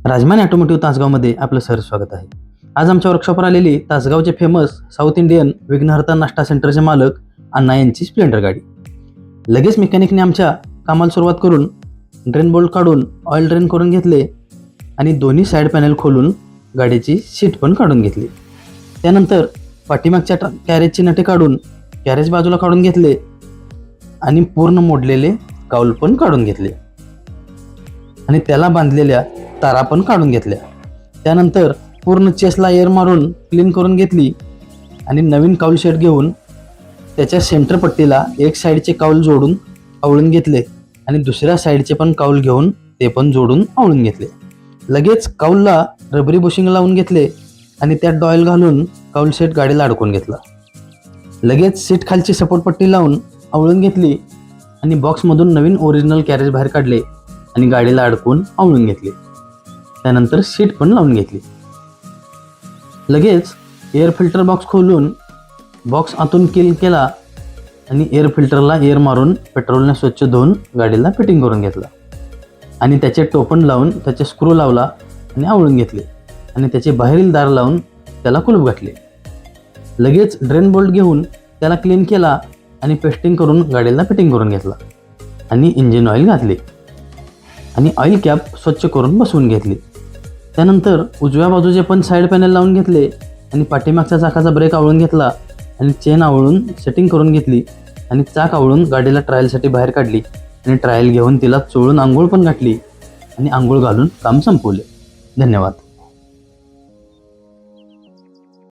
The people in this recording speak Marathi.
राजमानी ऑटोमोटिव्ह तासगावमध्ये आपलं सर स्वागत आहे. आज आमच्या वर्कशॉपवर आलेली तासगावचे फेमस साऊथ इंडियन विघ्नहर्ता नाश्ता सेंटरचे मालक अण्णा यांची स्प्लेंडर गाडी. लगेच मेकॅनिकने आमच्या कामाला सुरुवात करून ड्रेन बोल्ट काढून ऑइल ड्रेन करून घेतले आणि दोन्ही साईड पॅनल खोलून गाडीची सीट पण काढून घेतली. त्यानंतर पाठीमागच्या कॅरेजची नटे काढून कॅरेज बाजूला काढून घेतले आणि पूर्ण मोडलेले काऊल पण काढून घेतले आणि त्याला बांधलेल्या तारा पण काढून घेतल्या. त्यानंतर पूर्ण चेसला एअर मारून क्लीन करून घेतली आणि नवीन काऊल शेट घेऊन त्याच्या सेंटर पट्टीला एक साईडचे काऊल जोडून आवळून घेतले आणि दुसऱ्या साईडचे पण काऊल घेऊन ते पण जोडून आवळून घेतले. लगेच काऊलला रबरी बुशिंग लावून घेतले आणि त्यात डॉयल घालून काऊल सेट गाडीला अडकून घेतला. लगेच सीट खालची सपोर्ट पट्टी लावून आवळून घेतली आणि बॉक्समधून नवीन ओरिजिनल कॅरेज बाहेर काढले आणि गाडीला अडकून आवळून घेतले. त्यानंतर सीट पण लावून घेतली. लगेच एअर फिल्टर बॉक्स खोलून बॉक्स आतून किल केला आणि एअर फिल्टरला एअर मारून पेट्रोलने स्वच्छ धुवून गाडीला फिटिंग करून घेतला आणि त्याचे टोपण लावून त्याचे स्क्रू लावला आणि आवळून घेतले आणि त्याचे बाहेरील दार लावून त्याला कुलूप घातले. लगेच ड्रेन बोल्ट घेऊन त्याला क्लीन केला आणि पेस्टिंग करून गाडीला फिटिंग करून घेतला आणि इंजिन ऑइल घातले आणि ऑइल कॅप स्वच्छ करून बसवून घेतली. त्यानंतर उजव्या बाजूचे पण साईड पॅनल लावून घेतले आणि पाठीमागच्या चाकाचा ब्रेक आवळून घेतला आणि चेन आवळून सेटिंग करून घेतली आणि चाक आवळून गाडीला ट्रायलसाठी बाहेर काढली आणि ट्रायल घेऊन तिला चोळून आंघोळ पण घातली आणि आंघोळ घालून काम संपवले. धन्यवाद.